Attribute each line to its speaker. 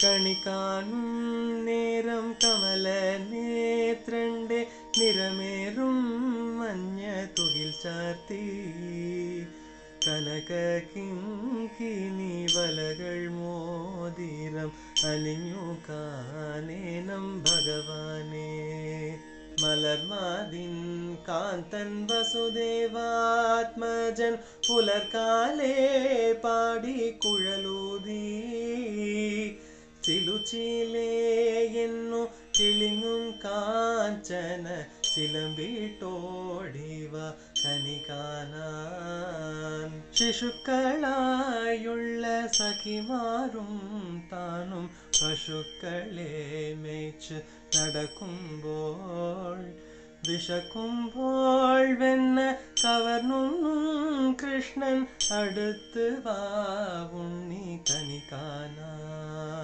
Speaker 1: കണിക്കാനും നേരം കമല നേത്രന്റെ നിറമേറും മഞ്ഞ തുകിൽ ചാർത്തി കനക കിങ്കിനി വലകൾ മോതിരം അണിഞ്ഞു കാനേനം ഭഗവാനെ മലർമാതിൻ കാന്തൻ വസുദേവാത്മജൻ പുലർക്കാലേ പാടി കുഴലൂതി ചിലുചിലേ എന്നു കിളിങ്ങും കാഞ്ചന ചിലമ്പിട്ടോടിവ കനി കാണാൻ ശിശുക്കളായുള്ള സഖിമാരും താനും പശുക്കളെ മേച്ച് നടക്കുമ്പോൾ വിശക്കുമ്പോൾ വെണ്ണ കവർന്നു കൃഷ്ണൻ അടുത്ത് വാ ഉണ്ണി കനി കാണാൻ